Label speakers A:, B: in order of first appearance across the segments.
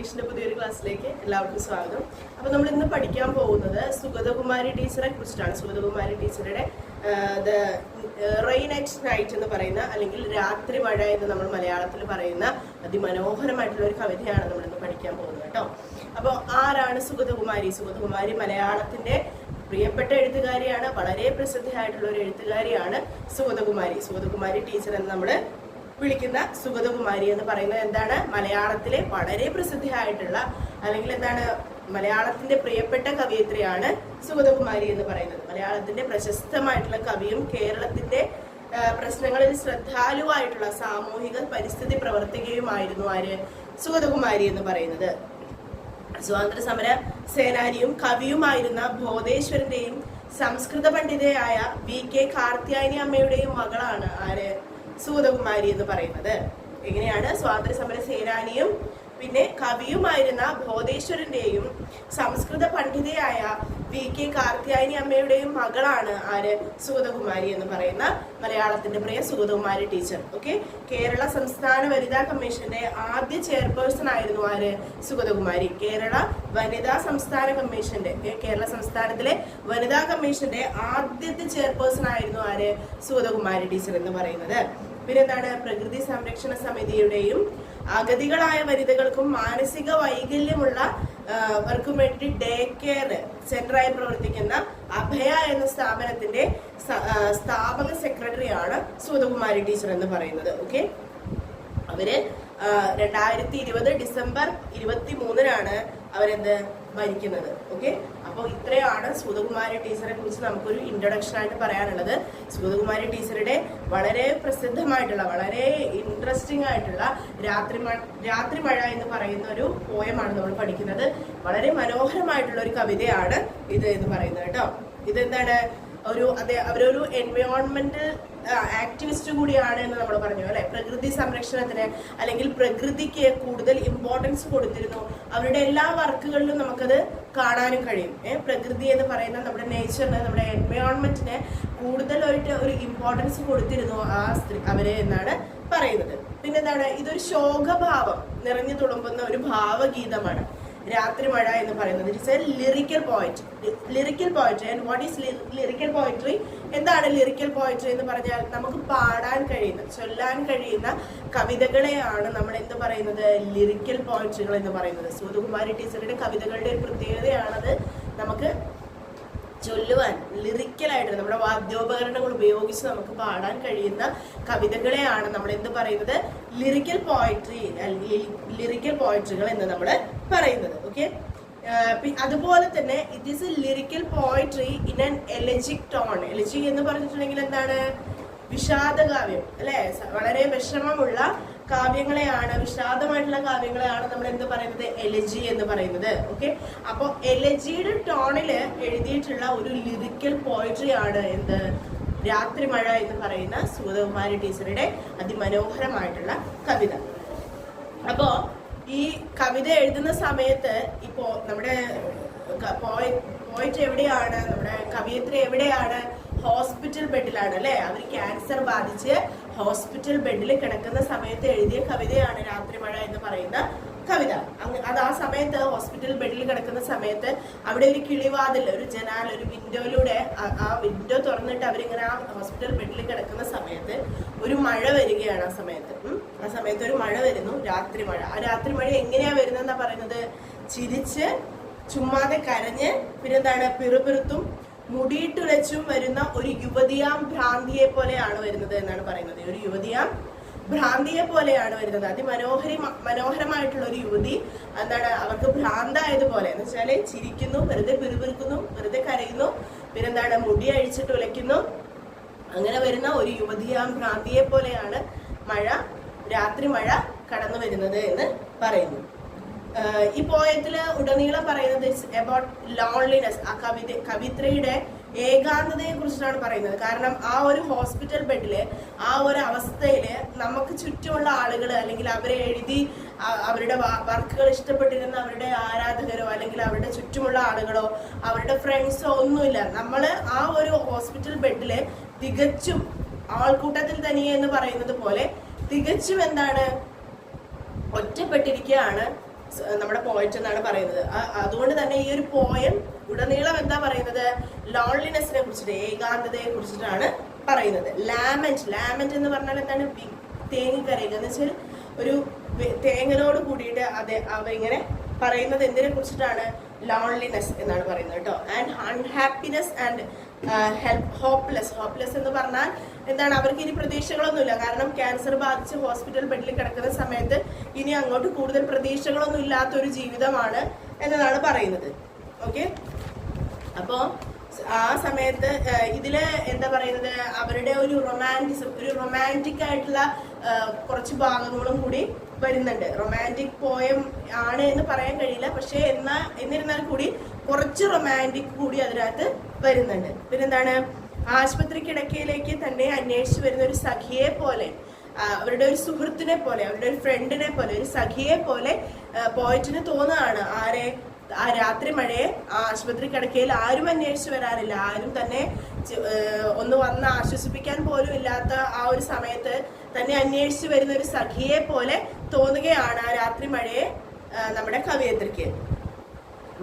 A: ഇംഗ്ലീഷിന്റെ പുതിയൊരു ക്ലാസ്സിലേക്ക് എല്ലാവർക്കും സ്വാഗതം. അപ്പോൾ നമ്മൾ ഇന്ന് പഠിക്കാൻ പോകുന്നത് സുഗതകുമാരി ടീച്ചറെ കുറിച്ചിട്ടാണ്. സുഗതകുമാരി ടീച്ചറുടെ ദ റെയിൻ അറ്റ് നൈറ്റ് എന്ന് പറയുന്ന, അല്ലെങ്കിൽ രാത്രി മഴ എന്ന് നമ്മൾ മലയാളത്തിൽ പറയുന്ന അതിമനോഹരമായിട്ടുള്ള ഒരു കവിതയാണ് നമ്മൾ ഇന്ന് പഠിക്കാൻ പോകുന്നത് കേട്ടോ. അപ്പോൾ ആരാണ് സുഗതകുമാരി? സുഗതകുമാരി മലയാളത്തിന്റെ പ്രിയപ്പെട്ട എഴുത്തുകാരിയാണ്. വളരെ പ്രസിദ്ധയായിട്ടുള്ള ഒരു എഴുത്തുകാരിയാണ് സുഗതകുമാരി. സുഗതകുമാരി ടീച്ചർ എന്ന് നമ്മൾ വിളിക്കുന്ന സുഗതകുമാരി എന്ന് പറയുന്നത് എന്താണ്? മലയാളത്തിലെ വളരെ പ്രസിദ്ധയായിട്ടുള്ള, അല്ലെങ്കിൽ എന്താണ്, മലയാളത്തിന്റെ പ്രിയപ്പെട്ട കവയിത്രിയാണ് സുഗതകുമാരി എന്ന് പറയുന്നത്. മലയാളത്തിന്റെ പ്രശസ്തമായിട്ടുള്ള കവിയും കേരളത്തിന്റെ പ്രശ്നങ്ങളിൽ ശ്രദ്ധാലുവായിട്ടുള്ള സാമൂഹിക പരിസ്ഥിതി പ്രവർത്തകയുമായിരുന്നു ആര്? സുഗതകുമാരി എന്ന് പറയുന്നത്. സ്വാതന്ത്ര്യ സമര സേനാനിയും കവിയുമായിരുന്ന ബോധേശ്വരന്റെയും സംസ്കൃത പണ്ഡിതയായ VK കാർത്യായനി അമ്മയുടെയും മകളാണ് ആര്? സുഗതകുമാരി എന്ന് പറയുന്നത്. എങ്ങനെയാണ്? സ്വാതന്ത്ര്യ സമര സേനാനിയും പിന്നെ കവിയുമായിരുന്ന ബോധേശ്വരന്റെയും സംസ്കൃത പണ്ഡിതയായ VK കാർത്യായനി അമ്മയുടെയും മകളാണ് ആര്? സുഗതകുമാരി എന്ന് പറയുന്ന മലയാളത്തിന്റെ പ്രിയ സുഗതകുമാരി ടീച്ചർ. ഓക്കെ, കേരള സംസ്ഥാന വനിതാ കമ്മീഷന്റെ ആദ്യ ചെയർപേഴ്സൺ ആയിരുന്നു ആര്? സുഗതകുമാരി. കേരള വനിതാ സംസ്ഥാന കമ്മീഷന്റെ, കേരള സംസ്ഥാനത്തിലെ വനിതാ കമ്മീഷന്റെ ആദ്യത്തെ ചെയർപേഴ്സൺ ആയിരുന്നു ആര്? സുഗതകുമാരി ടീച്ചർ എന്ന് പറയുന്നത്. പിന്നെന്താണ്? പ്രകൃതി സംരക്ഷണ സമിതിയുടെയും അഗതികളായ വനിതകൾക്കും മാനസിക വൈകല്യമുള്ള വർക്കും വേണ്ടി ഡേ കെയർ സെന്ററായി പ്രവർത്തിക്കുന്ന അഭയ എന്ന സ്ഥാപനത്തിന്റെ സ്ഥാപക സെക്രട്ടറിയാണ് സുഗതകുമാരി ടീച്ചർ എന്ന് പറയുന്നത്. ഓക്കെ, അവര് 2020 ഡിസംബർ 23 അവരെന്ത് മരിക്കുന്നത്. ഓക്കെ, അപ്പോൾ ഇത്രയാണ് സുഗതകുമാരി ടീച്ചറെ കുറിച്ച് നമുക്കൊരു ഇൻട്രൊഡക്ഷൻ ആയിട്ട് പറയാനുള്ളത്. സുഗതകുമാരി ടീച്ചറുടെ വളരെ പ്രസിദ്ധമായിട്ടുള്ള, വളരെ ഇൻട്രസ്റ്റിംഗ് ആയിട്ടുള്ള രാത്രി മഴ എന്ന് പറയുന്ന ഒരു പോയമാണ് നമ്മൾ പഠിക്കുന്നത്. വളരെ മനോഹരമായിട്ടുള്ള ഒരു കവിതയാണ് ഇത് എന്ന് പറയുന്നത് കേട്ടോ. ഇതെന്താണ്? അവരൊരു എൻവയോൺമെന്റൽ ആക്ടിവിസ്റ്റ് കൂടിയാണ് എന്ന് നമ്മൾ പറഞ്ഞു അല്ലെ. പ്രകൃതി സംരക്ഷണത്തിന് അല്ലെങ്കിൽ പ്രകൃതിക്ക് കൂടുതൽ ഇമ്പോർട്ടൻസ് കൊടുത്തിരുന്നു. അവരുടെ എല്ലാ വർക്കുകളിലും നമുക്കത് കാണാനും കഴിയും. പ്രകൃതി എന്ന് പറയുന്ന നമ്മുടെ നേച്ചറിന്, നമ്മുടെ എൻവയോൺമെന്റിന് കൂടുതലായിട്ട് ഒരു ഇമ്പോർട്ടൻസ് കൊടുത്തിരുന്നു അവരെ എന്നാണ് പറയുന്നത്. പിന്നെന്താണ്? ഇതൊരു ശോകഭാവം നിറഞ്ഞു തുളുമ്പുന്ന ഒരു ഭാവഗീതമാണ് രാത്രി മഴ എന്ന് പറയുന്നത്. It's A lyrical poetry. And what is lyrical poetry? എന്താണ് ലിറിക്കൽ പോയട്രി എന്ന് പറഞ്ഞാൽ? നമുക്ക് പാടാൻ കഴിയുന്ന, ചൊല്ലാൻ കഴിയുന്ന കവിതകളെയാണ് നമ്മൾ എന്ത് പറയുന്നത്? ലിറിക്കൽ പോയട്രികൾ എന്ന് പറയുന്നത്. സുഗതകുമാരി ടീച്ചറുടെ കവിതകളുടെ ഒരു പ്രത്യേകതയാണത്. നമുക്ക് ചൊല്ലുവാൻ, ലിറിക്കലായിട്ട് നമ്മുടെ വാദ്യോപകരണങ്ങൾ ഉപയോഗിച്ച് നമുക്ക് പാടാൻ കഴിയുന്ന കവിതകളെയാണ് നമ്മൾ എന്ത് പറയുന്നത്? ലിറിക്കൽ പോയട്രികൾ എന്ന് നമ്മൾ പറയുന്നത്. ഓക്കെ, അതുപോലെ തന്നെ it is a lyrical poetry in an elegiac tone. Elegiac എന്ന് പറഞ്ഞിട്ടുണ്ടെങ്കിൽ എന്താണ്? വിഷാദകാവ്യം അല്ലെ. വളരെ വിഷമമുള്ള കാവ്യങ്ങളെയാണ്, വിഷാദമായിട്ടുള്ള കാവ്യങ്ങളെയാണ് നമ്മൾ എന്ത് പറയുന്നത്? എലജി എന്ന് പറയുന്നത്. ഓക്കെ, അപ്പോൾ എലജിയുടെ ടോണില് എഴുതിയിട്ടുള്ള ഒരു ലിറിക്കൽ പോയട്രി ആണ് എന്ത്? രാത്രി മഴ എന്ന് പറയുന്ന സുഗതകുമാരി ടീച്ചറുടെ അതിമനോഹരമായിട്ടുള്ള കവിത. അപ്പോ ഈ കവിത എഴുതുന്ന സമയത്ത് ഇപ്പോ നമ്മുടെ പോയിറ്റ് എവിടെയാണ്? നമ്മുടെ കവിയത്രി എവിടെയാണ്? ഹോസ്പിറ്റൽ ബെഡിലാണ് അല്ലെ. അവർ ക്യാൻസർ ബാധിച്ച് ഹോസ്പിറ്റൽ ബെഡിൽ കിടക്കുന്ന സമയത്ത് എഴുതിയ കവിതയാണ് രാത്രി മഴ എന്ന് പറയുന്ന കവിത. അത് ആ സമയത്ത് ഹോസ്പിറ്റൽ ബെഡിൽ കിടക്കുന്ന സമയത്ത് അവിടെ ഒരു കിളിവാതിൽ, ഒരു ജനാൽ, ഒരു വിൻഡോയിലൂടെ ആ വിൻഡോ തുറന്നിട്ട് അവരിങ്ങനെ ആ ഹോസ്പിറ്റൽ ബെഡിൽ കിടക്കുന്ന സമയത്ത് ഒരു മഴ വരികയാണ്. ആ സമയത്ത് ഒരു മഴ വരുന്നു, രാത്രി മഴ. ആ രാത്രി മഴ എങ്ങനെയാ വരുന്നതെന്നാ പറയുന്നത്? ചിരിച്ച്, ചുമ്മാതെ കരഞ്ഞ്, പിന്നെന്താണ്? പിറുപിറുത്തും മുടിയിട്ടുലച്ചും വരുന്ന ഒരു യുവതിയാം ഭ്രാന്തിയെ പോലെയാണ് വരുന്നത് എന്നാണ് പറയുന്നത്. ഒരു യുവതിയാം ഭ്രാന്തിയെ പോലെയാണ് വരുന്നത്. മനോഹരമായിട്ടുള്ള ഒരു യുവതി എന്താണ്? അവർക്ക് ഭ്രാന്തായതുപോലെ എന്ന് വെച്ചാല് ചിരിക്കുന്നു, വെറുതെ പിറുപിറുക്കുന്നു, വെറുതെ കരയുന്നു, പിന്നെന്താണ്? മുടി അഴിച്ചിട്ട് ഉലയ്ക്കുന്നു. അങ്ങനെ വരുന്ന ഒരു യുവതിയാം ഭ്രാന്തിയെ പോലെയാണ് രാത്രി മഴ കടന്നു വരുന്നത് എന്ന് പറയുന്നു. ഈ പോയത്തില് ഉടനീളം പറയുന്നത് ഇറ്റ്സ് അബൌട്ട് ലോൺലിനെസ്. ആ കവിത്രയുടെ ഏകാന്തതയെ കുറിച്ചിട്ടാണ് പറയുന്നത്. കാരണം ആ ഒരു ഹോസ്പിറ്റൽ ബെഡില്, ആ ഒരു അവസ്ഥയില് നമുക്ക് ചുറ്റുമുള്ള ആളുകൾ, അല്ലെങ്കിൽ അവരെ എഴുതി അവരുടെ വർക്കുകൾ ഇഷ്ടപ്പെട്ടിരുന്ന അവരുടെ ആരാധകരോ അല്ലെങ്കിൽ അവരുടെ ചുറ്റുമുള്ള ആളുകളോ അവരുടെ ഫ്രണ്ട്സോ ഒന്നുമില്ല. നമ്മള് ആ ഒരു ഹോസ്പിറ്റൽ ബെഡില് തികച്ചും ആൾക്കൂട്ടത്തിൽ തനിയെ എന്ന് പറയുന്നത് പോലെ തികച്ചും എന്താണ്? ഒറ്റപ്പെട്ടിരിക്കുകയാണ് നമ്മുടെ പോയറ്റ് എന്നാണ് പറയുന്നത്. അതുകൊണ്ട് തന്നെ ഈ ഒരു പോയം ഉടനീളം എന്താ പറയുന്നത്, ലോൺലിനെസ്സിനെ കുറിച്ചിട്ട്, ഏകാന്തതയെ കുറിച്ചിട്ടാണ് പറയുന്നത്. ലാമന്റ് എന്ന് പറഞ്ഞാൽ എന്താണ്, തേങ്ങിക്കരയുക എന്ന് വെച്ചാൽ ഒരു തേങ്ങനോട് കൂടിയിട്ട് അവരിങ്ങനെ പറയുന്നത് എന്തിനെ കുറിച്ചിട്ടാണ്, ലോൺലിനെസ് എന്നാണ് പറയുന്നത് കേട്ടോ. ആൻഡ് അൺഹാപ്പിനെസ് ആൻഡ് ഹോപ്പ്ലെസ് എന്ന് പറഞ്ഞാൽ എന്താണ്, അവർക്ക് ഇനി പ്രതീക്ഷകളൊന്നുമില്ല. കാരണം ക്യാൻസർ ബാധിച്ച് ഹോസ്പിറ്റൽ ബെഡിൽ കിടക്കുന്ന സമയത്ത് ഇനി അങ്ങോട്ട് കൂടുതൽ പ്രതീക്ഷകളൊന്നും ഇല്ലാത്തൊരു ജീവിതമാണ് എന്നതാണ് പറയുന്നത്. ഓക്കെ, അപ്പോൾ ആ സമയത്ത് ഇതില് എന്താ പറയുന്നത്, അവരുടെ ഒരു റൊമാൻറ്റിക് ആയിട്ടുള്ള കുറച്ച് ഭാഗങ്ങളും കൂടി വരുന്നുണ്ട്. റൊമാൻറ്റിക് പോയം ആണ് എന്ന് പറയാൻ കഴിയില്ല, പക്ഷെ എന്നിരുന്നാൽ കൂടി കുറച്ച് റൊമാൻറ്റിക് കൂടി അതിനകത്ത് വരുന്നുണ്ട്. പിന്നെന്താണ്, ആശുപത്രി കിടക്കയിലേക്ക് തന്നെ അന്വേഷിച്ച് വരുന്ന ഒരു സഖിയെ പോലെ, അവരുടെ ഒരു സുഹൃത്തിനെ പോലെ, അവരുടെ ഒരു ഫ്രണ്ടിനെ പോലെ, ഒരു സഖിയെ പോലെ പോയിറ്റിന് തോന്നുകയാണ്. ആ രാത്രി മഴയെ ആ ആശുപത്രി കിടക്കയിൽ ആരും അന്വേഷിച്ച് വരാറില്ല, ആരും തന്നെ ഒന്ന് വന്ന് ആശ്വസിപ്പിക്കാൻ പോലും ഇല്ലാത്ത ആ ഒരു സമയത്ത് തന്നെ അന്വേഷിച്ച് വരുന്ന ഒരു സഖിയെ പോലെ തോന്നുകയാണ് ആ രാത്രി മഴയെ നമ്മുടെ കവയിത്രിക്ക്.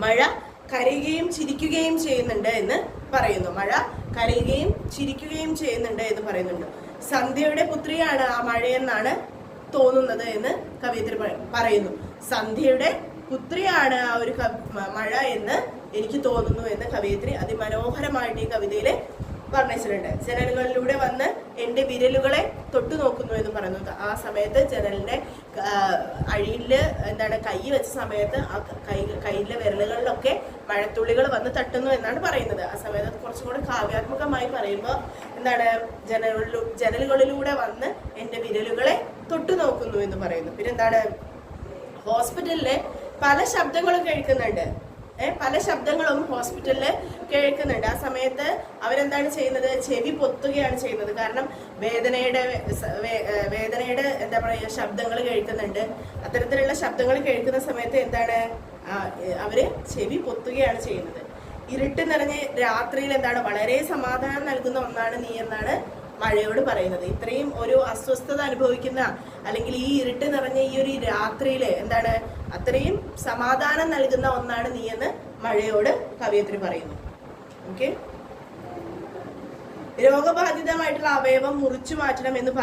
A: മഴ കരയുകയും ചിരിക്കുകയും ചെയ്യുന്നുണ്ട് എന്ന് പറയുന്നു. മഴ കരയുകയും ചിരിക്കുകയും ചെയ്യുന്നുണ്ട് എന്ന് പറയുന്നുണ്ട്. സന്ധ്യയുടെ പുത്രിയാണ് ആ മഴയെന്നാണ് തോന്നുന്നത് എന്ന് കവയിത്രി പറയുന്നു. സന്ധ്യയുടെ പുത്രിയാണ് ആ ഒരു മഴ എന്ന് എനിക്ക് തോന്നുന്നു എന്ന് കവയിത്രി അതിമനോഹരമായിട്ട് ഈ കവിതയില് വർണ്ണിച്ചിട്ടുണ്ട്. ജനലുകളിലൂടെ വന്ന് എൻ്റെ വിരലുകളെ തൊട്ടു നോക്കുന്നു എന്ന് പറയുന്നത്. ആ സമയത്ത് ജനലിന്റെ അഴിയില് എന്താണ് കൈ വെച്ച സമയത്ത് ആ കയ്യിലെ വിരലുകളിലൊക്കെ മഴത്തുള്ളികൾ വന്ന് തട്ടുന്നു എന്നാണ് പറയുന്നത്. ആ സമയത്ത് കുറച്ചും കൂടെ കാവ്യാത്മകമായി പറയുമ്പോൾ എന്താണ്, ജനലുകളിലൂടെ വന്ന് എൻ്റെ വിരലുകളെ തൊട്ടു നോക്കുന്നു എന്ന് പറയുന്നു. പിന്നെന്താണ്, ഹോസ്പിറ്റലില് പല ശബ്ദങ്ങളും കേൾക്കുന്നുണ്ട്. പല ശബ്ദങ്ങളും ഹോസ്പിറ്റലില് കേൾക്കുന്നുണ്ട്. ആ സമയത്ത് അവരെന്താണ് ചെയ്യുന്നത്, ചെവി പൊത്തുകയാണ് ചെയ്യുന്നത്. കാരണം വേദനയുടെ എന്താ പറയുക ശബ്ദങ്ങൾ കേൾക്കുന്നുണ്ട്. അത്തരത്തിലുള്ള ശബ്ദങ്ങൾ കേൾക്കുന്ന സമയത്ത് എന്താണ്, അവര് ചെവി പൊത്തുകയാണ് ചെയ്യുന്നത്. ഇരുട്ട് നിറഞ്ഞ രാത്രിയിൽ എന്താണ്, വളരെ സമാധാനം നൽകുന്ന ഒന്നാണ് നീ എന്നാണ് മഴയോട് പറയുന്നത്. ഇത്രയും ഒരു അസ്വസ്ഥത അനുഭവിക്കുന്ന, അല്ലെങ്കിൽ ഈ ഇരുട്ട് നിറഞ്ഞ ഈ ഒരു രാത്രിയില് എന്താണ്, അത്രയും സമാധാനം നൽകുന്ന ഒന്നാണ് നീ എന്ന് മഴയോട് കവയിത്രി പറയുന്നു. ഓക്കെ, രോഗബാധിതമായിട്ടുള്ള അവയവം മുറിച്ചു മാറ്റാം എന്ന്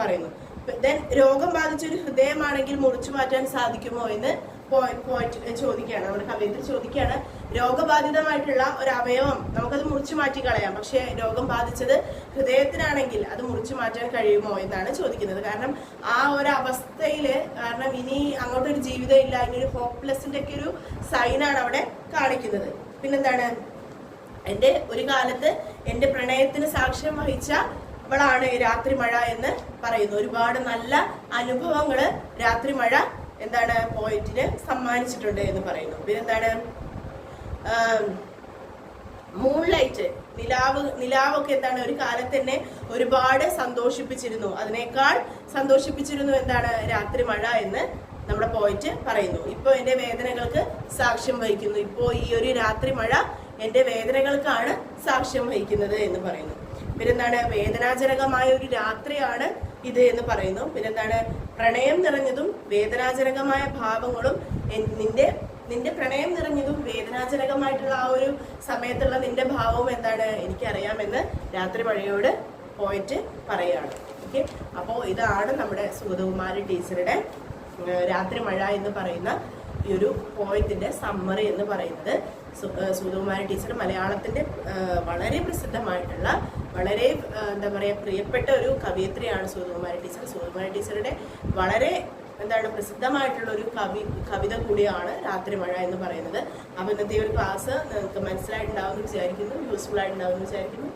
A: പറയുന്നു. ദെൻ രോഗം ബാധിച്ചൊരു ഹൃദയമാണെങ്കിൽ മുറിച്ചു മാറ്റാൻ സാധിക്കുമോ എന്ന് ചോദിക്കുകയാണ്, നമ്മുടെ കവയിത്രി ചോദിക്കുകയാണ്. രോഗബാധിതമായിട്ടുള്ള ഒരു അവയവം നമുക്കത് മുറിച്ചു മാറ്റി കളയാം, പക്ഷെ രോഗം ബാധിച്ചത് ഹൃദയത്തിനാണെങ്കിൽ അത് മുറിച്ചു മാറ്റാൻ കഴിയുമോ എന്നാണ് ചോദിക്കുന്നത്. കാരണം ആ ഒരു അവസ്ഥയില്, കാരണം ഇനി അങ്ങോട്ടൊരു ജീവിതം ഇല്ല, ഇനി ഒരു ഹോപ്പ്ലെസിന്റെ ഒക്കെ ഒരു സൈനാണ് അവിടെ കാണിക്കുന്നത്. പിന്നെന്താണ്, ഒരു കാലത്ത് എൻ്റെ പ്രണയത്തിന് സാക്ഷ്യം വഹിച്ച അവളാണ് രാത്രി മഴ എന്ന് പറയുന്നു. ഒരുപാട് നല്ല അനുഭവങ്ങള് രാത്രി മഴ എന്താണ് പോയിറ്റിന് സമ്മാനിച്ചിട്ടുണ്ട് എന്ന് പറയുന്നു. പിന്നെന്താണ്, മൂൺലൈറ്റ്, നിലാവൊക്കെ എന്താണ് ഒരു കാലത്ത് തന്നെ ഒരുപാട് സന്തോഷിപ്പിച്ചിരുന്നു. അതിനേക്കാൾ സന്തോഷിപ്പിച്ചിരുന്നു എന്താണ് രാത്രി മഴ എന്ന് നമ്മുടെ പോയിറ്റ് പറയുന്നു. ഇപ്പൊ എന്റെ വേദനകൾക്ക് സാക്ഷ്യം വഹിക്കുന്നു. ഇപ്പോ ഈ ഒരു രാത്രി മഴ എന്റെ വേദനകൾക്കാണ് സാക്ഷ്യം വഹിക്കുന്നത് എന്ന് പറയുന്നു. പിന്നെന്താണ്, വേദനാജനകമായ ഒരു രാത്രിയാണ് ഇത് എന്ന് പറയുന്നു. പിന്നെന്താണ്, പ്രണയം നിറഞ്ഞതും വേദനാജനകമായ ഭാവങ്ങളും നിന്റെ പ്രണയം നിറഞ്ഞതും വേദനാജനകമായിട്ടുള്ള ആ ഒരു സമയത്തുള്ള നിന്റെ ഭാവവും എന്താണ് എനിക്കറിയാമെന്ന് രാത്രി മഴയോട് പോയിറ്റ് പറയാണ്. ഓക്കെ, അപ്പോൾ ഇതാണ് നമ്മുടെ സുഗതകുമാരി ടീച്ചറുടെ രാത്രി മഴ എന്ന് പറയുന്ന ഈ ഒരു പോയത്തിന്റെ സമ്മറി എന്ന് പറയുന്നത്. സുഗതകുമാരി ടീച്ചർ മലയാളത്തിന്റെ വളരെ പ്രസിദ്ധമായിട്ടുള്ള, വളരെ എന്താ പറയുക പ്രിയപ്പെട്ട ഒരു കവയിത്രിയാണ് സുഗതകുമാരി ടീച്ചർ. സുഗതകുമാരി ടീച്ചറുടെ വളരെ എന്താണ് പ്രസിദ്ധമായിട്ടുള്ള ഒരു കവിത കൂടിയാണ് രാത്രി മഴ എന്ന് പറയുന്നത്. അപ്പോൾ ഇന്നത്തെ ഒരു ക്ലാസ് നിങ്ങൾക്ക് മനസ്സിലായിട്ടുണ്ടാവുമെന്ന് വിചാരിക്കുന്നു, യൂസ്ഫുൾ ആയിട്ടുണ്ടാവുമെന്ന് വിചാരിക്കുന്നു.